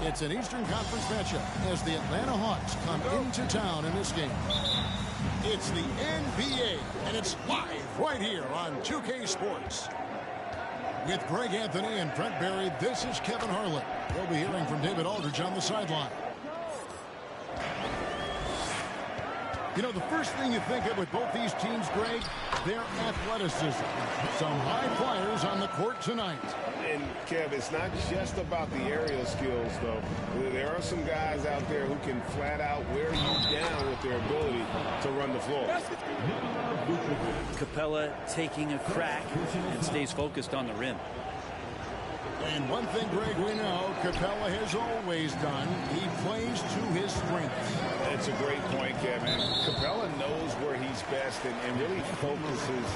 It's an Eastern Conference matchup as the Atlanta Hawks come into town in this game. It's the NBA, and it's live right here on 2K Sports. With Greg Anthony and Brent Barry, this is Kevin Harlan. We'll be hearing from David Aldridge on the sideline. You know, the first thing you think of with both these teams, Greg, their athleticism. Some high flyers on the court tonight. And, Kev, it's not just about the aerial skills, though. There are some guys out there who can flat out wear you down with their ability to run the floor. Capella taking a crack and stays focused on the rim. And one thing, Greg, we know Capella has always done. He plays to his strengths. That's a great point, Kevin. Capella knows where he's best and really focuses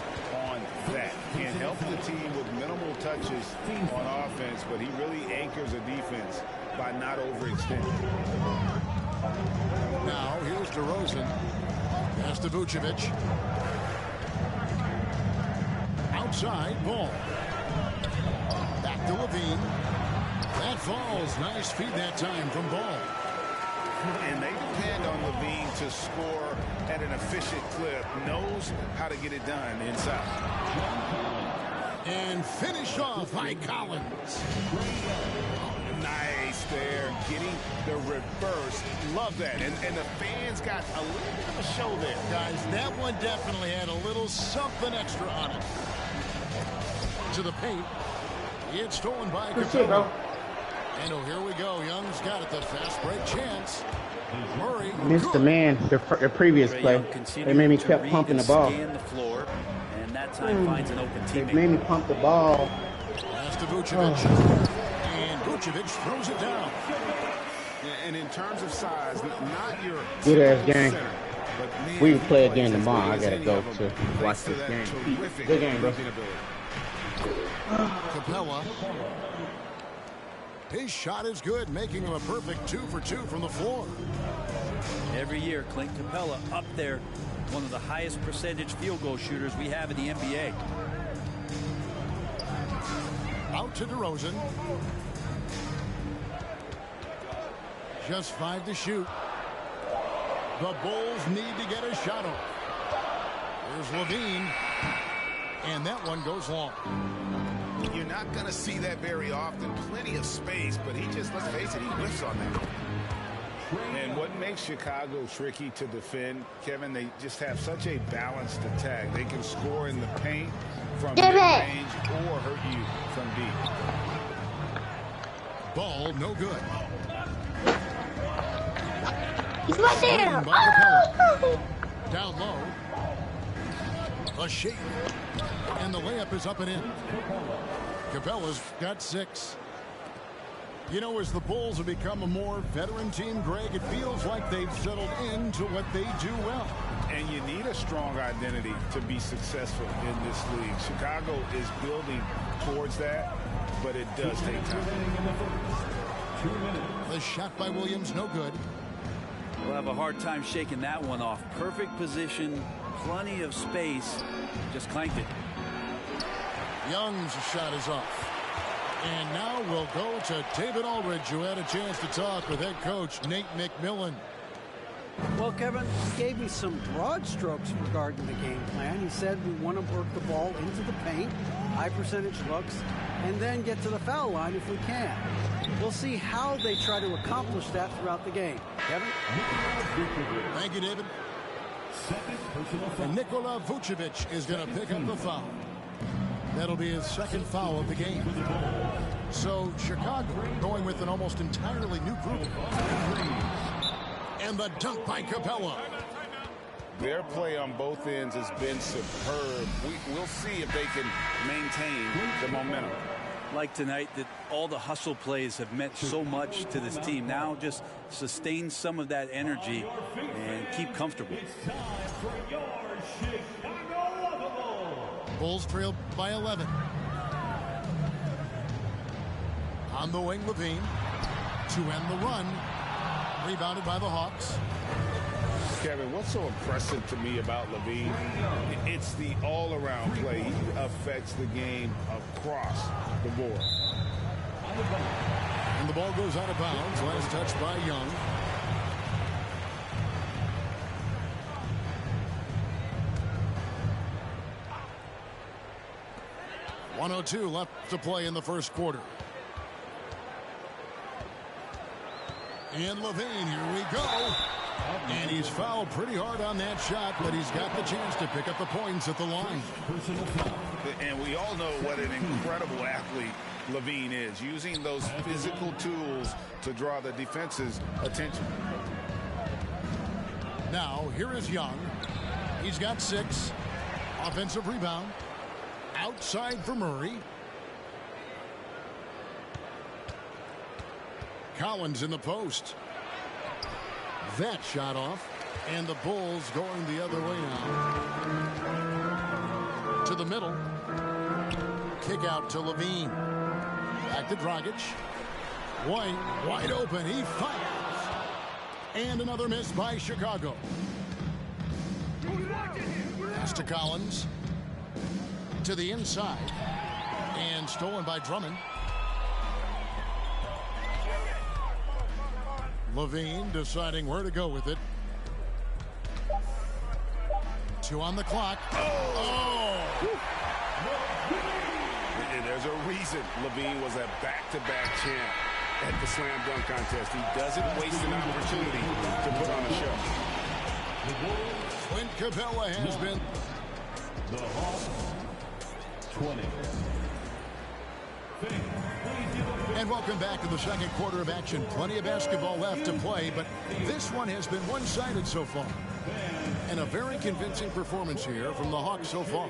on that. Can help the team with minimal touches on offense, but he really anchors a defense by not overextending. Now, here's DeRozan. Pass to Vucevic. Outside, ball. Back to Levine. That falls. Nice feed that time from Ball. And they depend on Levine to score at an efficient clip. Knows how to get it done inside. And finished off by Collins. Nice there. Getting the reverse. Love that. And the fans got a little bit of a show there. Guys, that one definitely had a little something extra on it. To the paint. It's stolen by Capella. And oh, here we go. Young's got it. The fast break chance. Murray. Missed the man the previous play. They made me kept pumping the ball. The floor, and that time finds an open teammate. They made me pump the ball. Pass to Vucevic. And Vucevic throws it down. And in terms of size, not your good ass game. Center, we can play again tomorrow. I gotta go to watch this game. Good game, bro. Capella. His shot is good, making him a perfect 2 for 2 from the floor. Every year, Clint Capella up there, one of the highest percentage field goal shooters we have in the NBA. Out to DeRozan. Just 5 to shoot. The Bulls need to get a shot off. Here's Levine. And that one goes long. You're not going to see that very often. Plenty of space, but he just, let's face it, he whiffs on that. And what makes Chicago tricky to defend, Kevin, they just have such a balanced attack. They can score in the paint from mid-range or hurt you from deep. Ball, no good. He's right there. Oh! Down low. A shake. And the layup is up and in. Capella's got 6. You know, as the Bulls have become a more veteran team, Greg, it feels like they've settled into what they do well. And you need a strong identity to be successful in this league. Chicago is building towards that, but it does take time. The shot by Williams, no good. We'll have a hard time shaking that one off. Perfect position, plenty of space, just clanked it. Young's shot is off. And now we'll go to David Aldridge, who had a chance to talk with head coach Nate McMillan. Well, Kevin, he gave me some broad strokes regarding the game plan. He said we want to work the ball into the paint, high percentage looks, and then get to the foul line if we can. We'll see how they try to accomplish that throughout the game. Kevin? Thank you, David. And Nikola Vucevic is going to pick up the foul. That'll be his second foul of the game. So Chicago going with an almost entirely new group. And the dunk by Capella. Their play on both ends has been superb. We'll see if they can maintain the momentum. Like tonight, that all the hustle plays have meant so much to this team. Now just sustain some of that energy and keep comfortable. Bulls trail by 11. On the wing, Levine to end the run. Rebounded by the Hawks. Kevin, what's so impressive to me about Levine? It's the all-around play. He affects the game across the board. And the ball goes out of bounds. Last touch by Young. .102 left to play in the first quarter. And Levine, here we go. And he's fouled pretty hard on that shot, but he's got the chance to pick up the points at the line. And we all know what an incredible athlete Levine is, using those physical tools to draw the defense's attention. Now, here is Young. He's got 6. Offensive rebound. Outside for Murray. Collins in the post. That shot off. And the Bulls going the other way now. To the middle. Kick out to Levine. Back to Dragic. White wide open. He fires. And another miss by Chicago. Pass to Collins. To the inside. And stolen by Drummond. Levine deciding where to go with it. 2 on the clock. Oh! And there's a reason Levine was a back-to-back champ at the slam dunk contest. He doesn't waste an opportunity to put on a show. Clint Capella has been the Hawks 20. And welcome back to the second quarter of action. Plenty of basketball left to play, but this one has been one-sided so far. And a very convincing performance here from the Hawks so far.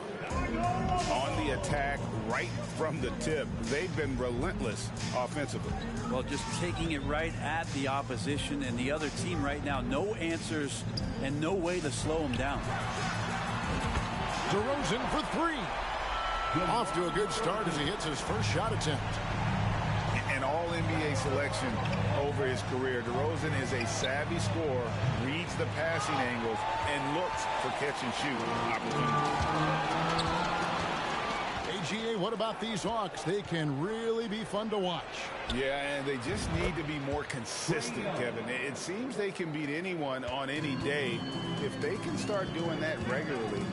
On the attack, right from the tip, they've been relentless offensively. Well, just taking it right at the opposition and the other team right now. No answers and no way to slow them down. DeRozan for 3. Off to a good start as he hits his first shot attempt. An all-NBA selection over his career. DeRozan is a savvy scorer, reads the passing angles, and looks for catch-and-shoot opportunities. AGA, what about these Hawks? They can really be fun to watch. Yeah, and they just need to be more consistent, Kevin. It seems they can beat anyone on any day. If they can start doing that regularly,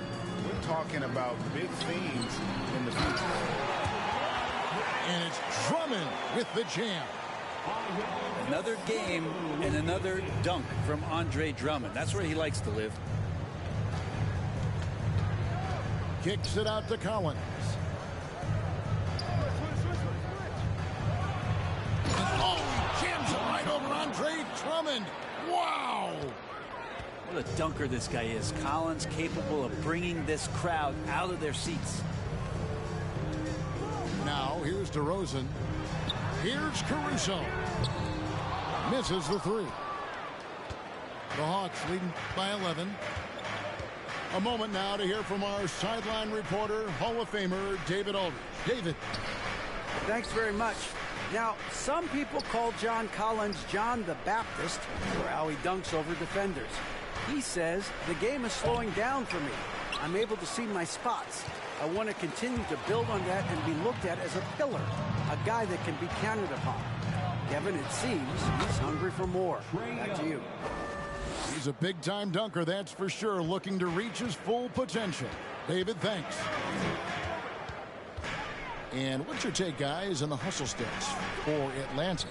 we're talking about big things in the future. And it's Drummond with the jam. Another game and another dunk from Andre Drummond. That's where he likes to live. Kicks it out to Collins. Oh, jams it right over Andre Drummond. Wow. What a dunker this guy is. Collins capable of bringing this crowd out of their seats. Now, here's DeRozan. Here's Caruso. Misses the 3. The Hawks leading by 11. A moment now to hear from our sideline reporter, Hall of Famer David Aldridge. David. Thanks very much. Now, some people call John Collins John the Baptist for how he dunks over defenders. He says, the game is slowing down for me. I'm able to see my spots. I want to continue to build on that and be looked at as a pillar, a guy that can be counted upon. Kevin, it seems he's hungry for more. Back to you. He's a big-time dunker, that's for sure, looking to reach his full potential. David, thanks. And what's your take, guys, on the hustle stats for Atlanta?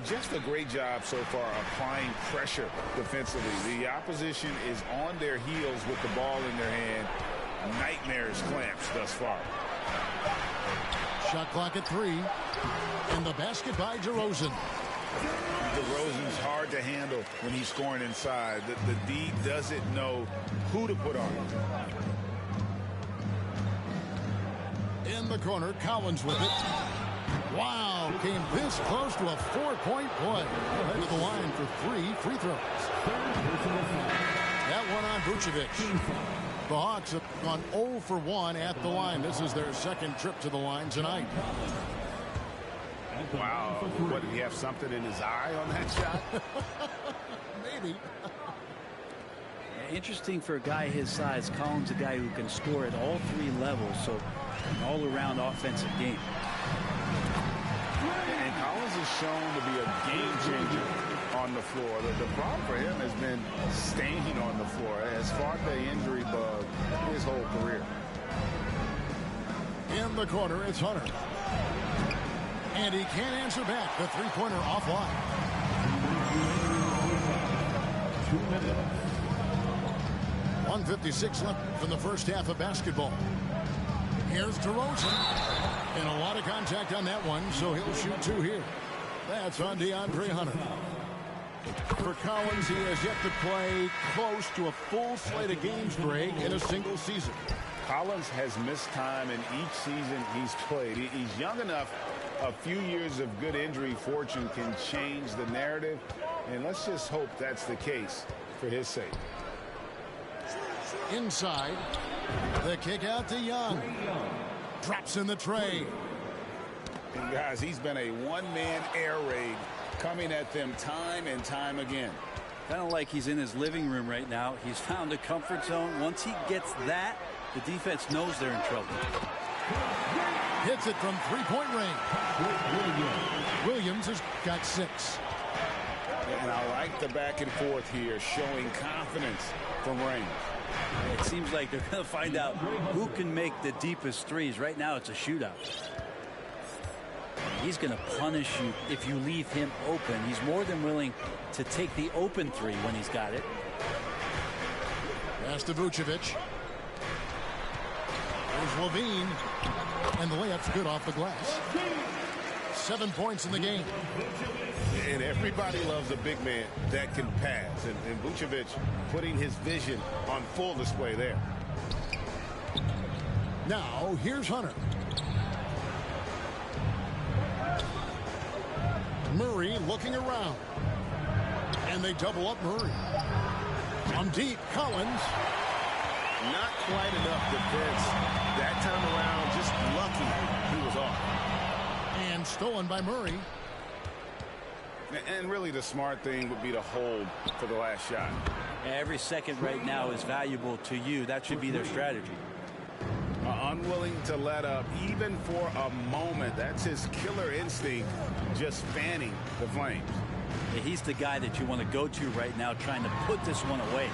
Just a great job so far applying pressure defensively. The opposition is on their heels with the ball in their hand. Nightmares clamps thus far. Shot clock at 3. And the basket by DeRozan. DeRozan's hard to handle when he's scoring inside. The D doesn't know who to put on him. In the corner, Collins with it. Wow, came this close to a 4-point play. Head to the line for 3 free throws. That one on Vucevic. The Hawks have gone 0 for 1 at the line. This is their second trip to the line tonight. Wow. What, did he have something in his eye on that shot? Maybe. Interesting for a guy his size. Collins, a guy who can score at all 3 levels, so an all-around offensive game. And Collins is has shown to be a game changer on the floor. The problem for him has been staying on the floor. Has fought the injury bug his whole career. In the corner, it's Hunter. And he can't answer back. The three-pointer offline. 2 minutes. 1:56 left from the first half of basketball. Here's DeRozan. And a lot of contact on that one, so he'll shoot 2 here. That's on DeAndre Hunter. For Collins, he has yet to play close to a full slate of games, Greg, in a single season. Collins has missed time in each season he's played. He's young enough. A few years of good injury fortune can change the narrative, and let's just hope that's the case for his sake. Inside, the kick out to Young. Drops in the tray. And guys, he's been a one-man air raid coming at them time and time again. Kind of like he's in his living room right now. He's found a comfort zone. Once he gets that, the defense knows they're in trouble. Hits it from three-point range. Williams has got 6. And I like the back and forth here, showing confidence from range. It seems like they're going to find out who can make the deepest threes. Right now, it's a shootout. He's going to punish you if you leave him open. He's more than willing to take the open 3 when he's got it. Pass to Vucevic. There's Levine. And the layup's good off the glass. 7 points in the game. And everybody loves a big man that can pass. And Vucevic putting his vision on full display there. Now, here's Hunter. Murray looking around. And they double up Murray. From deep, Collins. Not quite enough defense that time around. Just lucky he was off. And stolen by Murray. And really the smart thing would be to hold for the last shot. Every second right now is valuable to you. That should be their strategy. Unwilling to let up even for a moment. That's his killer instinct, just fanning the flames. Yeah, he's the guy that you want to go to right now, trying to put this one away.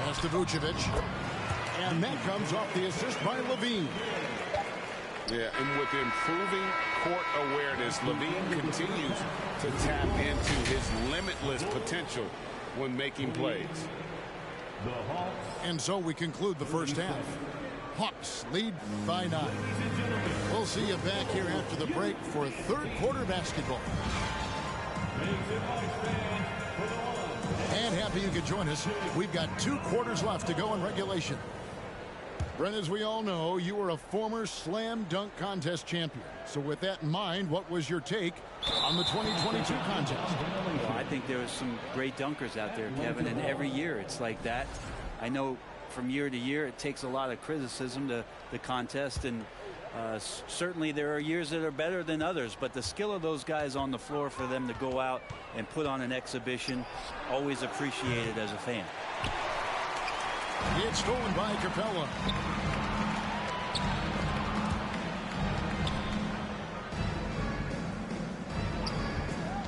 Pass to Vucevic. And that comes off the assist by Levine. Yeah, and with improving court awareness, Levine continues to tap into his limitless potential when making plays. The Hawks. And so we conclude the first half. Hawks lead by 9. We'll see you back here after the break for third quarter basketball. And happy you could join us. We've got 2 quarters left to go in regulation. Brent, as we all know, you were a former slam dunk contest champion. So with that in mind, what was your take on the 2022 contest? Well, I think there was some great dunkers out there, Kevin, and every year it's like that. I know from year to year it takes a lot of criticism to the contest, and certainly there are years that are better than others, but the skill of those guys on the floor for them to go out and put on an exhibition, always appreciated as a fan. It's stolen by Capella.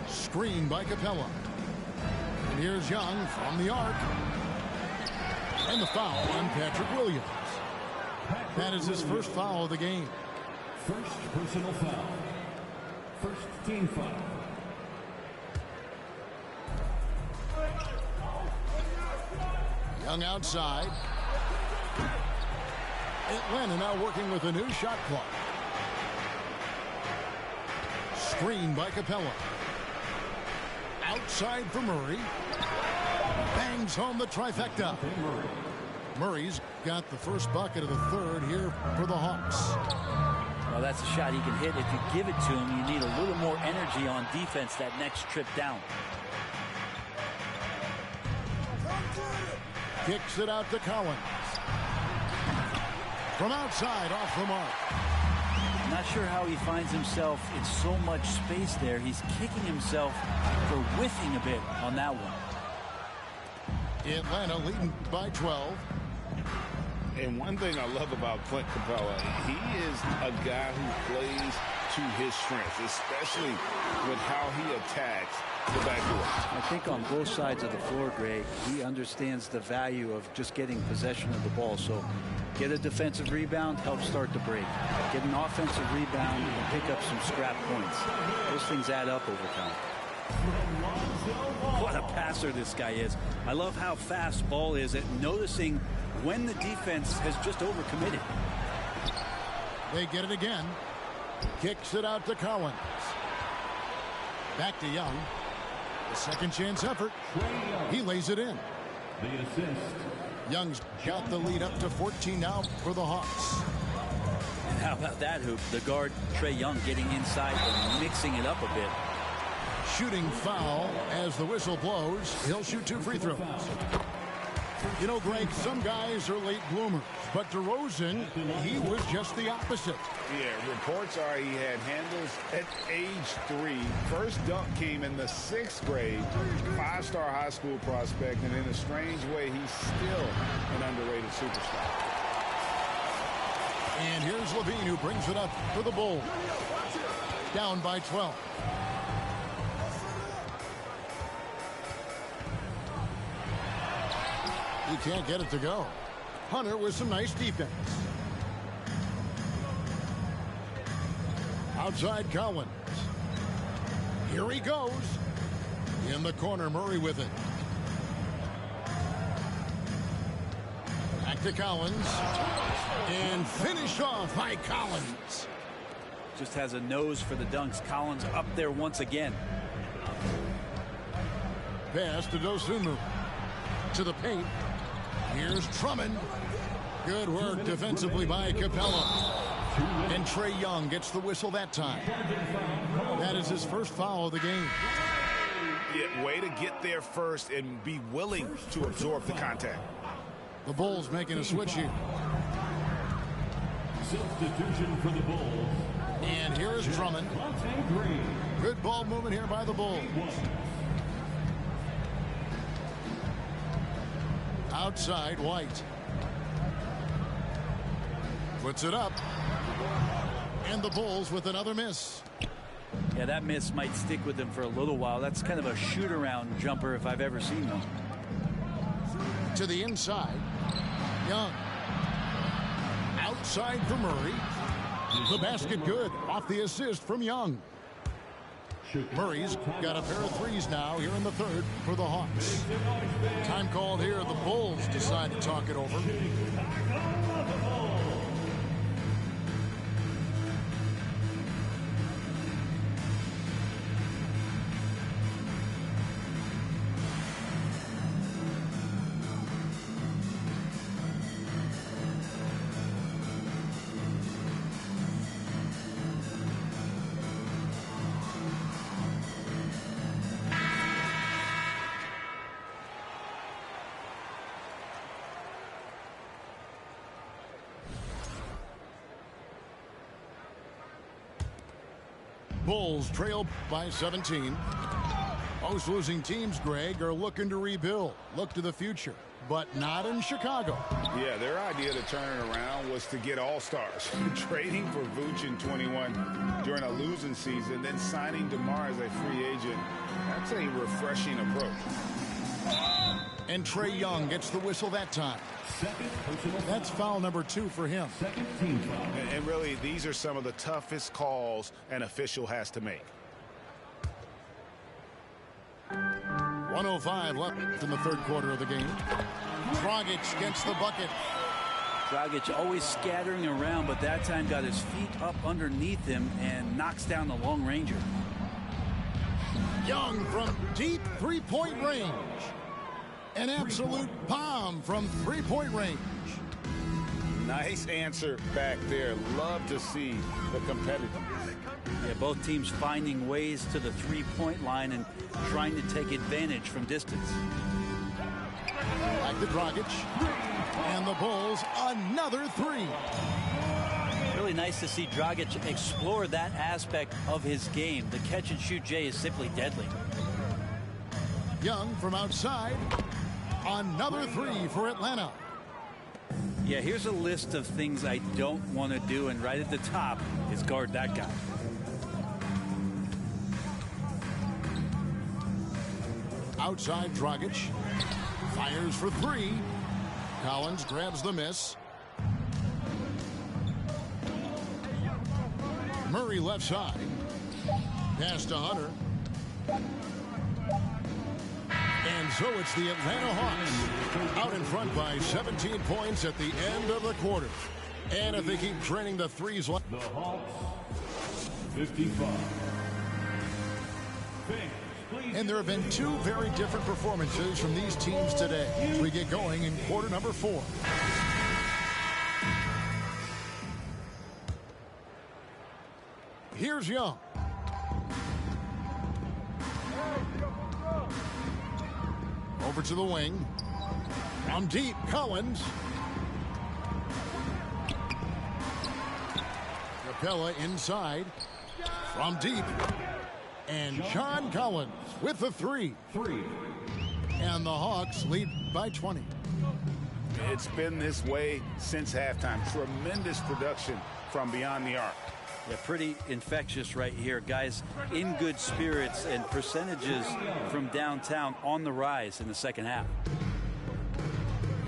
Screen by Capella. And here's Young from the arc. And the foul on Patrick Williams. That is his first foul of the game. First personal foul. First team foul. Young outside. Atlanta now working with a new shot clock. Screen by Capella. Outside for Murray. Bangs home the trifecta. Murray's got the first bucket of the third here for the Hawks. Well, that's a shot he can hit. If you give it to him, you need a little more energy on defense that next trip down. Kicks it out to Collins. From outside, off the mark. Not sure how he finds himself in so much space there. He's kicking himself for whiffing a bit on that one. Atlanta leading by 12. And one thing I love about Clint Capella, he is a guy who plays to his strengths, especially with how he attacks the backdoor. I think on both sides of the floor, Greg, he understands the value of just getting possession of the ball. So get a defensive rebound, help start the break. Get an offensive rebound and pick up some scrap points. Those things add up over time. What a passer this guy is. I love how fast Ball is at noticing when the defense has just overcommitted. They get it again. Kicks it out to Collins. Back to Young. The second chance effort. He lays it in. The assist. Young's got the lead up to 14 now for the Hawks. And how about that hoop? The guard, Trae Young, getting inside and mixing it up a bit. Shooting foul as the whistle blows. He'll shoot 2 free throws. You know, Greg, some guys are late bloomers, but DeRozan, he was just the opposite. Yeah, reports are he had handles at age 3. First dunk came in the 6th grade. 5-star high school prospect, and in a strange way, he's still an underrated superstar. And here's Levine, who brings it up for the Bulls. Down by 12. He can't get it to go. Hunter with some nice defense. Outside Collins. Here he goes. In the corner, Murray with it. Back to Collins. And finished off by Collins. Just has a nose for the dunks. Collins up there once again. Pass to Dosunmu. To the paint. Here's Drummond. Good work defensively by Capella. And Trae Young gets the whistle that time. That is his first foul of the game. Yeah, way to get there first and be willing to absorb the contact. The Bulls making a switch here. Substitution for the Bulls. And here is Drummond. Good ball movement here by the Bulls. Outside, White. Puts it up. And the Bulls with another miss. Yeah, that miss might stick with them for a little while. That's kind of a shoot-around jumper if I've ever seen one. To the inside. Young. Outside for Murray. The basket good. Off the assist from Young. Murray's got a pair of threes now here in the third for the Hawks. Time called here. The Bulls decide to talk it over. Bulls trail by 17. Most losing teams, Greg, are looking to rebuild, look to the future, but not in Chicago. Yeah, their idea to turn it around was to get all-stars. Trading for Vooch in 21 during a losing season, then signing DeMar as a free agent. That's a refreshing approach. And Trae Young gets the whistle that time. That's foul number 2 for him. And really, these are some of the toughest calls an official has to make. 1:05 left in the third quarter of the game. Dragic gets the bucket. Dragic always scattering around, but that time got his feet up underneath him and knocks down the long ranger. Young from deep three-point range. An absolute bomb from three-point range. Nice answer back there. Love to see the competitiveness. Yeah, both teams finding ways to the three-point line and trying to take advantage from distance. Back to Dragic. And the Bulls, another 3. Really nice to see Dragic explore that aspect of his game. The catch-and-shoot J is simply deadly. Young from outside. Another 3 for Atlanta. Yeah, here's a list of things I don't want to do, and right at the top is guard that guy. Outside, Dragic fires for three. Collins grabs the miss. Murray left side. Pass to Hunter. And so it's the Atlanta Hawks out in front by 17 points at the end of the quarter. And if they keep training the threes... The Hawks, 55. And there have been two very different performances from these teams today as we get going in quarter number 4. Here's Young. Over to the wing. From deep, Collins. Capella inside. From deep. And John Collins with the three. And the Hawks lead by 20. It's been this way since halftime. Tremendous production from beyond the arc. Yeah, pretty infectious right here. Guys in good spirits, and percentages from downtown on the rise in the second half.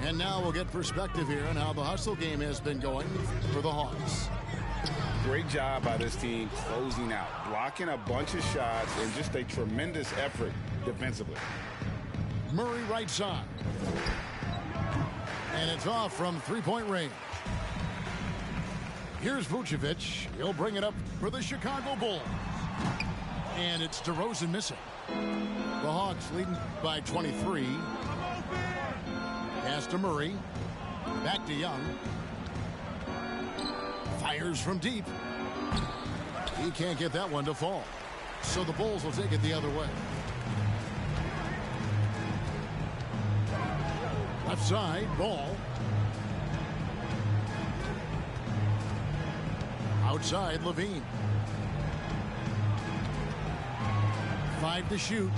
And now we'll get perspective here on how the hustle game has been going for the Hawks. Great job by this team closing out, blocking a bunch of shots, and just a tremendous effort defensively. Murray right side. And it's off from three-point range. Here's Vucevic. He'll bring it up for the Chicago Bulls. And it's DeRozan missing. The Hawks leading by 23. Pass to Murray. Back to Young. Fires from deep. He can't get that one to fall. So the Bulls will take it the other way. Left side, Ball. Outside, Levine. 5 to shoot.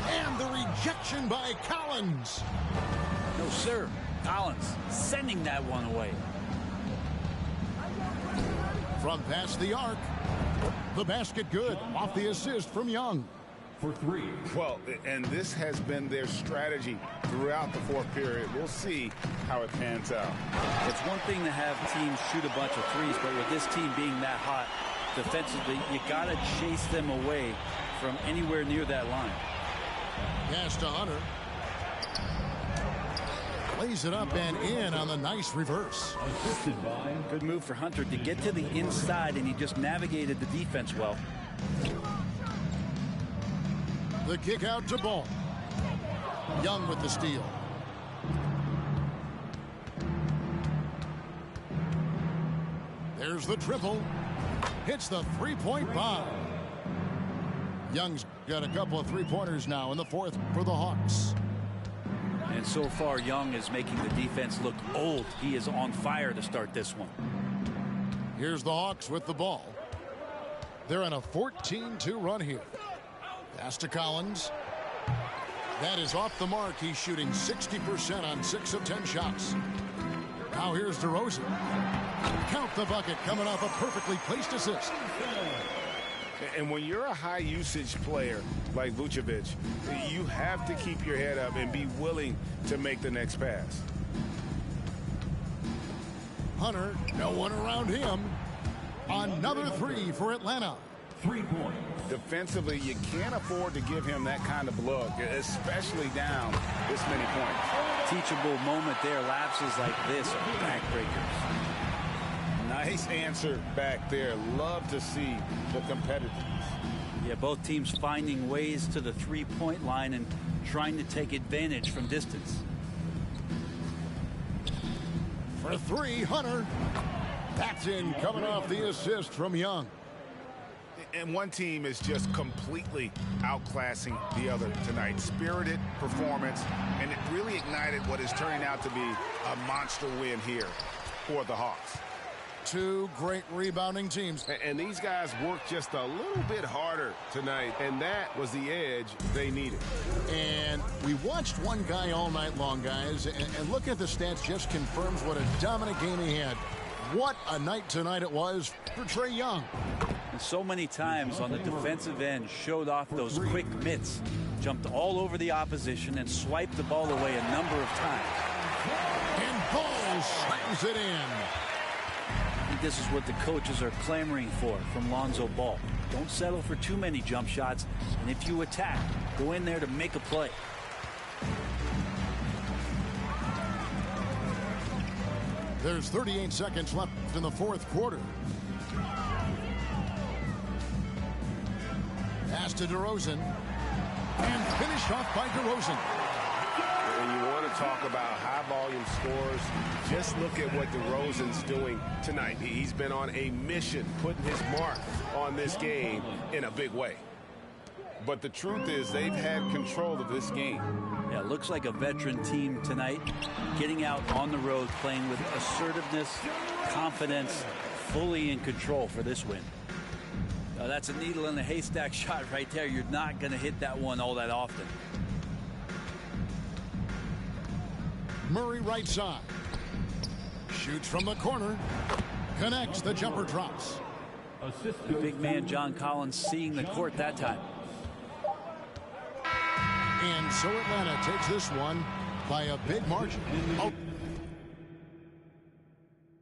And the rejection by Collins. No, sir. Collins sending that one away. From past the arc. The basket good. Off the assist from Young. For three. Well, and this has been their strategy throughout the fourth period. We'll see how it pans out. It's one thing to have teams shoot a bunch of threes, but with this team being that hot defensively, you got to chase them away from anywhere near that line. Pass to Hunter. Plays it up and in on the nice reverse. Assisted by. Good move for Hunter to get to the inside, and he just navigated the defense well. The kick out to Ball. Young with the steal. There's the triple. Hits the three-point bomb. Young's got a couple of three-pointers now in the fourth for the Hawks. And so far, Young is making the defense look old. He is on fire to start this one. Here's the Hawks with the ball. They're on a 14-2 run here. Pass to Collins. That is off the mark. He's shooting 60% on 6 of 10 shots. Now here's DeRozan. Count the bucket coming off a perfectly placed assist. And when you're a high-usage player like Vucevic, you have to keep your head up and be willing to make the next pass. Hunter, no one around him. Another three for Atlanta. 3 points. Defensively, you can't afford to give him that kind of look, especially down this many points. Teachable moment there. Lapses like this are backbreakers. Nice answer back there. Love to see the competitiveness. Yeah, both teams finding ways to the three-point line and trying to take advantage from distance. For three, Hunter. That's in, coming off the assist from Young. And one team is just completely outclassing the other tonight. Spirited performance, and it really ignited what is turning out to be a monster win here for the Hawks. Two great rebounding teams. And these guys worked just a little bit harder tonight, and that was the edge they needed. And we watched one guy all night long, guys, and look at the stats just confirms what a dominant game he had. What a night tonight it was for Trae Young. And so many times on the defensive end showed off those quick mitts, jumped all over the opposition and swiped the ball away a number of times. And Ball slams it in. I think this is what the coaches are clamoring for from Lonzo Ball. Don't settle for too many jump shots, and if you attack, go in there to make a play. There's 38 seconds left in the fourth quarter. Pass to DeRozan. And finished off by DeRozan. When you want to talk about high-volume scores, just look at what DeRozan's doing tonight. He's been on a mission, putting his mark on this game in a big way. But the truth is they've had control of this game. Yeah, it looks like a veteran team tonight, getting out on the road, playing with assertiveness, confidence, fully in control for this win. That's a needle in a haystack shot right there. You're not going to hit that one all that often. Murray right side. Shoots from the corner. Connects. The jumper drops. The big man John Collins seeing the court that time. And so Atlanta takes this one by a big margin. Oh.